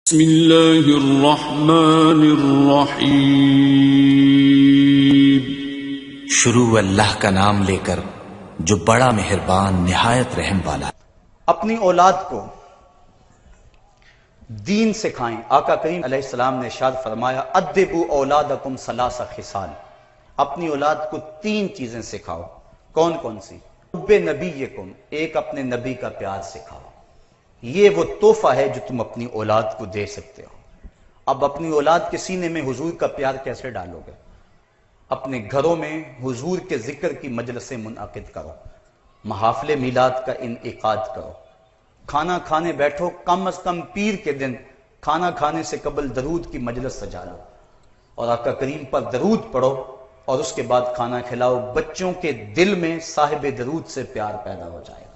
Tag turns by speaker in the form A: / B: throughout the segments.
A: بسم اللہ الرحمن الرحیم۔
B: شروع اللہ کا نام لے کر جو بڑا مہربان نہایت رحم والا۔
C: اپنی اولاد کو دین سکھائیں۔ آقا کریم علیہ السلام نے ارشاد فرمایا ادبوا اولادکم ثلاث خصال، اپنی اولاد کو 3 چیزیں سکھاؤ۔ کون کون سی؟ حب نبیکم، ایک اپنے نبی کا پیار سکھاؤ، یہ وہ تحفہ ہے جو تم اپنی اولاد کو دے سکتے ہو۔ اب اپنی اولاد کے سینے میں حضور کا پیار کیسے ڈالو گے؟ اپنے گھروں میں حضور کے ذکر کی مجلسیں منعقد کرو، محافل میلاد کا انعقاد کرو، کھانا کھانے بیٹھو، کم از کم پیر کے دن کھانا کھانے سے قبل درود کی مجلس سجا لو اور آقا کریم پر درود پڑھو اور اس کے بعد کھانا کھلاؤ۔ بچوں کے دل میں صاحب درود سے پیار پیدا ہو جائے گا۔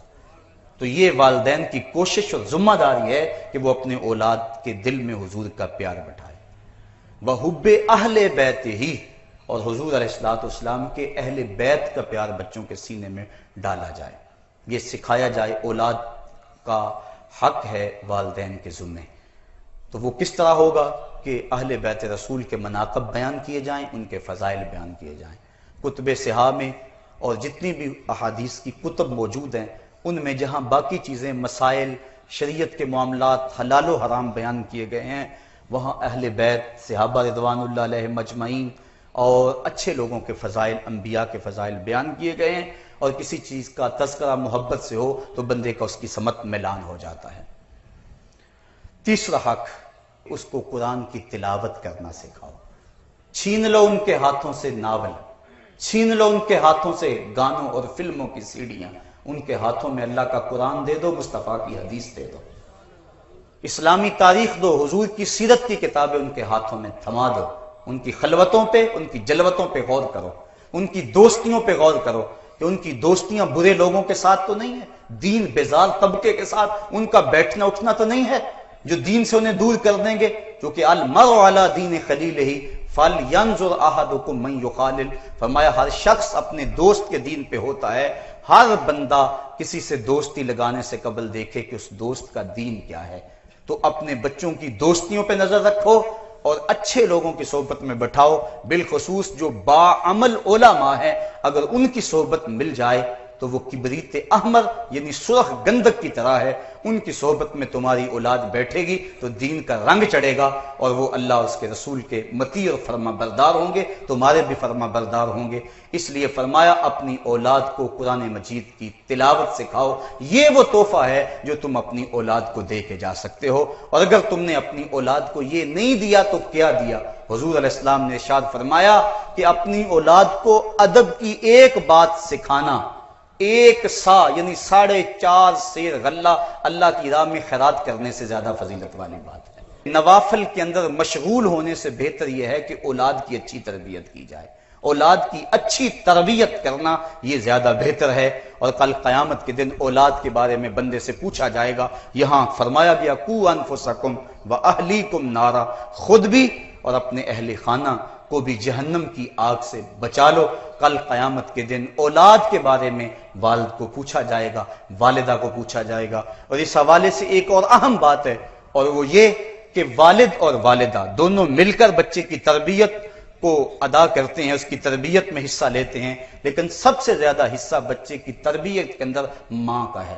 C: تو یہ والدین کی کوشش اور ذمہ داری ہے کہ وہ اپنے اولاد کے دل میں حضور کا پیار بٹھائے۔ وحب اہل بیت ہی، اور حضور علیہ السلام کے اہل بیت کا پیار بچوں کے سینے میں ڈالا جائے، یہ سکھایا جائے۔ اولاد کا حق ہے والدین کے ذمہ۔ تو وہ کس طرح ہوگا کہ اہل بیت رسول کے مناقب بیان کیے جائیں، ان کے فضائل بیان کیے جائیں۔ کتب صحاح میں اور جتنی بھی احادیث کی کتب موجود ہیں ان میں جہاں باقی چیزیں، مسائل، شریعت کے معاملات، حلال و حرام بیان کیے گئے ہیں، وہاں اہل بیت، صحابہ رضوان اللہ علیہم اجمعین اور اچھے لوگوں کے فضائل، انبیاء کے فضائل بیان کیے گئے ہیں۔ اور کسی چیز کا تذکرہ محبت سے ہو تو بندے کا اس کی سمت میلان ہو جاتا ہے۔ تیسرا حق، اس کو قرآن کی تلاوت کرنا سکھاؤ۔ چھین لو ان کے ہاتھوں سے ناول، چھین لو ان کے ہاتھوں سے گانوں اور فلموں کی سیڑیاں، ان کے ہاتھوں میں اللہ کا قرآن دے دو، مصطفیٰ کی حدیث دے دو، اسلامی تاریخ دو، حضور کی سیرت کی کتابیں ان کے ہاتھوں میں تھما دو۔ ان کی خلوتوں پہ، ان کی جلوتوں پہ غور کرو، ان کی دوستیوں پہ غور کرو کہ ان کی دوستیاں برے لوگوں کے ساتھ تو نہیں ہے، دین بیزار طبقے کے ساتھ ان کا بیٹھنا اٹھنا تو نہیں ہے جو دین سے انہیں دور کر دیں گے، کیونکہ المرء علی دین خلیلہ فلینظر احدکم من یخالل، فرمایا ہر شخص اپنے دوست کے دین پہ ہوتا ہے۔ ہر بندہ کسی سے دوستی لگانے سے قبل دیکھے کہ اس دوست کا دین کیا ہے۔ تو اپنے بچوں کی دوستیوں پہ نظر رکھو اور اچھے لوگوں کی صحبت میں بٹھاؤ، بالخصوص جو باعمل علماء ہیں، اگر ان کی صحبت مل جائے تو وہ کبریت احمر یعنی سرخ گندک کی طرح ہے، ان کی صحبت میں تمہاری اولاد بیٹھے گی تو دین کا رنگ چڑھے گا اور وہ اللہ اور اس کے رسول کے مطیع اور فرما بردار ہوں گے، تمہارے بھی فرما بردار ہوں گے۔ اس لیے فرمایا اپنی اولاد کو قرآن مجید کی تلاوت سکھاؤ، یہ وہ تحفہ ہے جو تم اپنی اولاد کو دے کے جا سکتے ہو۔ اور اگر تم نے اپنی اولاد کو یہ نہیں دیا تو کیا دیا؟ حضور علیہ السلام نے ارشاد فرمایا کہ اپنی اولاد کو ادب کی ایک بات سکھانا 1 سا یعنی 4.5 سیر غلہ اللہ کی راہ میں خیرات کرنے سے زیادہ فضیلت والی بات ہے۔ نوافل کے اندر مشغول ہونے سے بہتر یہ ہے کہ اولاد کی اچھی تربیت کی جائے، اولاد کی اچھی تربیت کرنا یہ زیادہ بہتر ہے۔ اور کل قیامت کے دن اولاد کے بارے میں بندے سے پوچھا جائے گا، یہاں فرمایا گیا قوا انفسکم واہلیکم نارا، خود بھی اور اپنے اہل خانہ کو بھی جہنم کی آگ سے بچا لو۔ کل قیامت کے دن اولاد کے بارے میں والد کو پوچھا جائے گا، والدہ کو پوچھا جائے گا۔ اور اس حوالے سے ایک اور اہم بات ہے، اور وہ یہ کہ والد اور والدہ دونوں مل کر بچے کی تربیت کو ادا کرتے ہیں، اس کی تربیت میں حصہ لیتے ہیں، لیکن سب سے زیادہ حصہ بچے کی تربیت کے اندر ماں کا ہے۔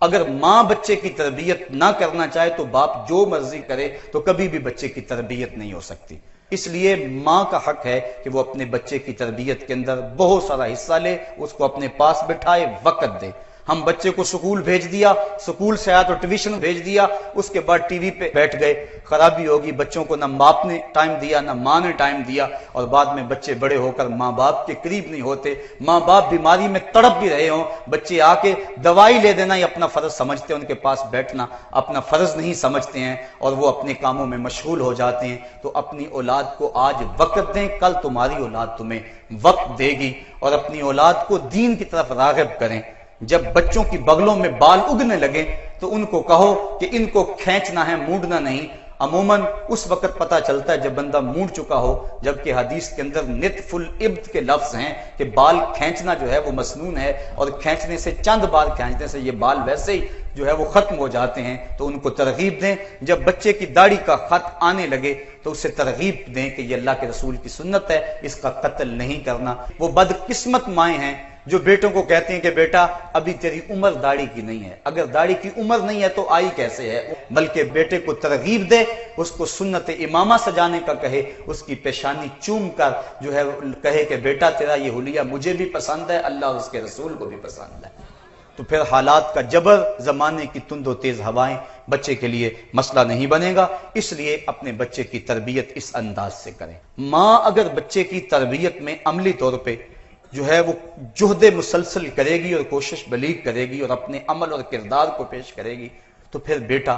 C: اگر ماں بچے کی تربیت نہ کرنا چاہے تو باپ جو مرضی کرے تو کبھی بھی بچے کی تربیت نہیں ہو سکتی۔ اس لیے ماں کا حق ہے کہ وہ اپنے بچے کی تربیت کے اندر بہت سارا حصہ لے، اس کو اپنے پاس بٹھائے، وقت دے۔ ہم بچے کو سکول بھیج دیا، سکول سے آیا تو ٹیوشن بھیج دیا، اس کے بعد ٹی وی پہ بیٹھ گئے، خرابی ہوگی۔ بچوں کو نہ باپ نے ٹائم دیا نہ ماں نے ٹائم دیا، اور بعد میں بچے بڑے ہو کر ماں باپ کے قریب نہیں ہوتے، ماں باپ بیماری میں تڑپ بھی رہے ہوں، بچے آ کے دوائی لے دینا یہ اپنا فرض سمجھتے ہیں، ان کے پاس بیٹھنا اپنا فرض نہیں سمجھتے ہیں اور وہ اپنے کاموں میں مشغول ہو جاتے ہیں۔ تو اپنی اولاد کو آج وقت دیں، کل تمہاری اولاد تمہیں وقت دے گی۔ اور اپنی اولاد کو دین کی طرف راغب کریں۔ جب بچوں کی بغلوں میں بال اگنے لگے تو ان کو کہو کہ ان کو کھینچنا ہے، مونڈنا نہیں۔ عموماً اس وقت پتہ چلتا ہے جب بندہ موڑ چکا ہو، جبکہ حدیث کے اندر نتف الابط کے لفظ ہیں کہ بال کھینچنا جو ہے وہ مسنون ہے، اور کھینچنے سے چند بار کھینچنے سے یہ بال ویسے ہی جو ہے وہ ختم ہو جاتے ہیں، تو ان کو ترغیب دیں۔ جب بچے کی داڑھی کا خط آنے لگے تو اسے ترغیب دیں کہ یہ اللہ کے رسول کی سنت ہے، اس کا قتل نہیں کرنا۔ وہ بدقسمت مائیں ہیں جو بیٹوں کو کہتے ہیں کہ بیٹا ابھی تیری عمر داڑھی کی نہیں ہے، اگر داڑھی کی عمر نہیں ہے تو آئی کیسے ہے؟ بلکہ بیٹے کو ترغیب دے، اس کو سنت امامہ سجانے کا کہے، اس کی پیشانی چوم کر جو ہے کہے کہ بیٹا تیرا یہ حلیہ مجھے بھی پسند ہے، اللہ اور اس کے رسول کو بھی پسند ہے۔ تو پھر حالات کا جبر، زمانے کی تند و تیز ہوائیں بچے کے لیے مسئلہ نہیں بنے گا۔ اس لیے اپنے بچے کی تربیت اس انداز سے کریں۔ ماں اگر بچے کی تربیت میں عملی طور پہ جو ہے وہ جہد مسلسل کرے گی اور کوشش بلیغ کرے گی اور اپنے عمل اور کردار کو پیش کرے گی، تو پھر بیٹا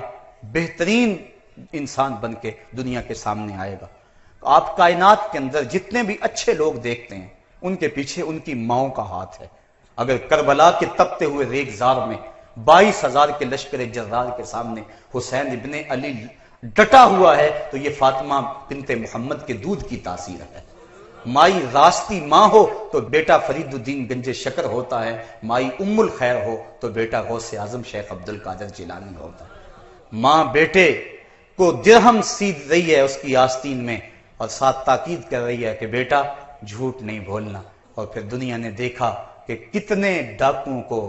C: بہترین انسان بن کے دنیا کے سامنے آئے گا۔ آپ کائنات کے اندر جتنے بھی اچھے لوگ دیکھتے ہیں ان کے پیچھے ان کی ماؤں کا ہاتھ ہے۔ اگر کربلا کے تپتے ہوئے ریگزار میں 22,000 کے لشکر جرار کے سامنے حسین ابن علی ڈٹا ہوا ہے تو یہ فاطمہ بنت محمد کے دودھ کی تاثیر ہے۔ مائی راستی ماں ہو تو بیٹا فرید الدین گنج شکر ہوتا ہے، مائی ام الخیر ہو تو بیٹا غوث اعظم شیخ عبد القادر جیلانی ہوتا ہے۔ ماں بیٹے کو درہم سیدھ رہی ہے اس کی آستین میں اور ساتھ تاکید کر رہی ہے کہ بیٹا جھوٹ نہیں بولنا، اور پھر دنیا نے دیکھا کہ کتنے ڈاکوؤں کو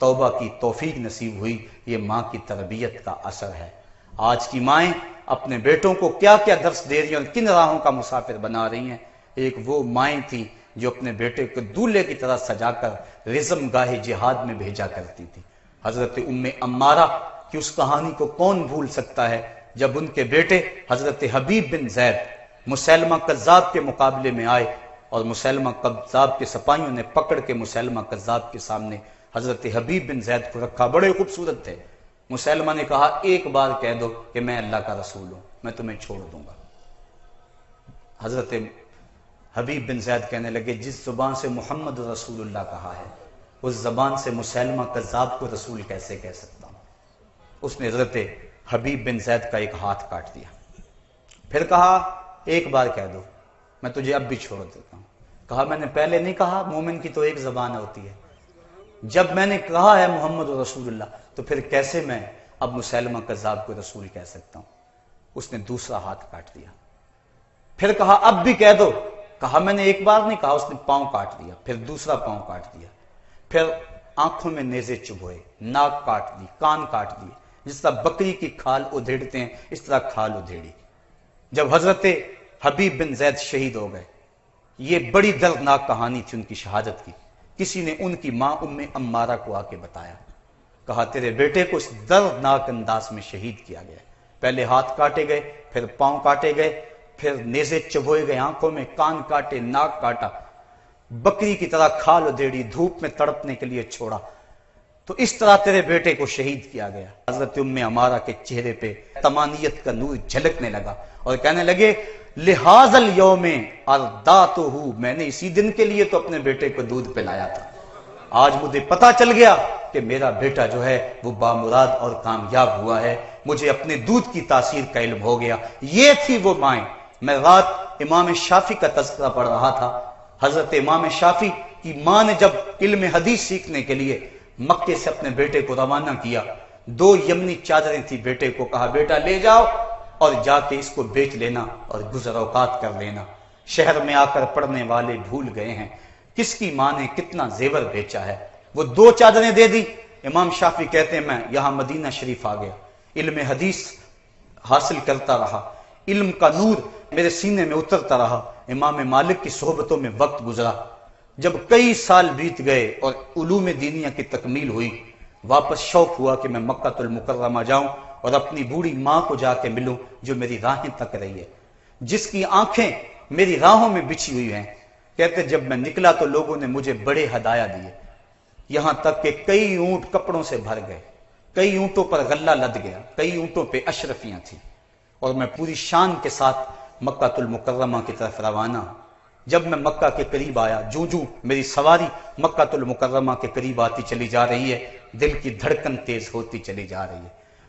C: توبہ کی توفیق نصیب ہوئی۔ یہ ماں کی تربیت کا اثر ہے۔ آج کی مائیں اپنے بیٹوں کو کیا کیا درس دے رہی ہیں اور کن راہوں کا مسافر بنا رہی ہیں۔ ایک وہ مائیں تھیں جو اپنے بیٹے کو دولہے کی طرح سجا کر رزم گاہ جہاد میں بھیجا کرتی تھی۔ حضرت ام عمارہ کی اس کہانی کو کون بھول سکتا ہے، جب ان کے بیٹے حضرت حبیب بن زید مسیلمہ کذاب کے مقابلے میں آئے اور مسیلمہ کذاب کے سپاہیوں نے پکڑ کے مسیلمہ کذاب کے سامنے حضرت حبیب بن زید کو رکھا، بڑے خوبصورت تھے۔ مسیلمہ نے کہا ایک بار کہہ دو کہ میں اللہ کا رسول ہوں، میں تمہیں چھوڑ دوں گا۔ حضرت حبیب بن زید کہنے لگے جس زبان سے محمد رسول اللہ کہا ہے اس زبان سے مسیلمہ کذاب کو رسول کیسے کہہ سکتا ہوں؟ اس نے حضرت حبیب بن زید کا ایک ہاتھ کاٹ دیا، پھر کہا ایک بار کہہ دو میں تجھے اب بھی چھوڑ دیتا ہوں۔ کہا میں نے پہلے نہیں کہا مومن کی تو ایک زبان ہوتی ہے؟ جب میں نے کہا ہے محمد رسول اللہ تو پھر کیسے میں اب مسیلمہ کذاب کو رسول کہہ سکتا ہوں؟ اس نے دوسرا ہاتھ کاٹ دیا، پھر کہا اب بھی کہہ دو۔ کہا میں نے ایک بار نہیں کہا، اس نے پاؤں کاٹ دیا، پھر دوسرا پاؤں کاٹ دیا، پھر آنکھوں میں نیزے چبھوئے، ناک کاٹ دی، کان کاٹ دیے، جس طرح بکری کی کھال ادھیڑتے ہیں اس طرح کھال ادھیڑی۔ جب حضرت حبیب بن زید شہید ہو گئے، یہ بڑی دردناک کہانی تھی ان کی شہادت کی، کسی نے ان کی ماں ام عمارہ کو آ کے بتایا، کہا تیرے بیٹے کو اس دردناک انداز میں شہید کیا گیا، پہلے ہاتھ کاٹے گئے، پھر پاؤں کاٹے گئے، پھر نیزے چبھوئے گئے، آنکھوں میں، کان کاٹے، ناک کاٹا، بکری کی طرح کھال ادھیڑی، دھوپ میں تڑپنے کے لیے چھوڑا، تو اس طرح تیرے بیٹے کو شہید کیا گیا۔ حضرت ام عمارہ کے چہرے پہ تمانیت کا نور جھلکنے لگا اور کہنے لگے لہذا الیوم ارداتہ، میں نے اسی دن کے لیے تو اپنے بیٹے کو دودھ پلایا تھا، آج مجھے پتا چل گیا کہ میرا بیٹا جو ہے وہ بامراد اور کامیاب ہوا ہے، مجھے اپنے دودھ کی تاثیر کا علم ہو گیا۔ یہ تھی وہ مائیں۔ میں رات امام شافعی کا تذکرہ پڑھ رہا تھا، حضرت امام شافعی کی ماں نے جب علم حدیث سیکھنے کے لیے مکے سے اپنے بیٹے کو روانہ کیا، 2 یمنی چادریں تھی، بیٹے کو کہا بیٹا لے جاؤ اور جا کے اس کو بیچ لینا اور گزر اوقات کر لینا۔ شہر میں آ کر پڑھنے والے بھول گئے ہیں کس کی ماں نے کتنا زیور بیچا ہے۔ وہ 2 چادریں دے دی۔ امام شافعی کہتے ہیں میں یہاں مدینہ شریف آ گیا، علم حدیث حاصل کرتا رہا، علم کا نور میرے سینے میں اترتا رہا، امام مالک کی صحبتوں میں وقت گزرا۔ جب کئی سال بیت گئے اور علوم دینیہ کی تکمیل ہوئی، واپس شوق ہوا کہ میں مکہ المکرمہ جاؤں اور اپنی بوڑھی ماں کو جا کے ملوں جو میری راہیں تک رہی ہے، جس کی آنکھیں میری راہوں میں بچھی ہوئی ہیں۔ کہتے جب میں نکلا تو لوگوں نے مجھے بڑے ہدایا دیے، یہاں تک کہ کئی اونٹ کپڑوں سے بھر گئے، کئی اونٹوں پر غلہ لد گیا، کئی اونٹوں پہ اشرفیاں تھیں، اور میں پوری شان کے ساتھ مکہ المکرمہ کی طرف روانہ ہوں۔ جب میں مکہ کے قریب آیا، جوں میری سواری مکہ المکرمہ کے قریب آتی چلی جا رہی ہے، دل کی دھڑکن تیز ہوتی چلی جا رہی ہے۔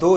C: 2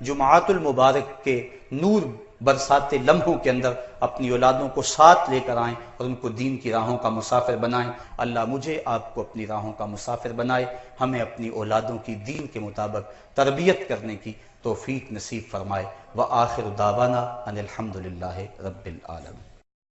C: جمعات المبارک کے نور برساتے لمحوں کے اندر اپنی اولادوں کو ساتھ لے کر آئیں اور ان کو دین کی راہوں کا مسافر بنائیں۔ اللہ مجھے آپ کو اپنی راہوں کا مسافر بنائے، ہمیں اپنی اولادوں کی دین کے مطابق تربیت کرنے کی توفیق نصیب فرمائے۔ وآخر دعوانا ان الحمد للہ رب العالمین۔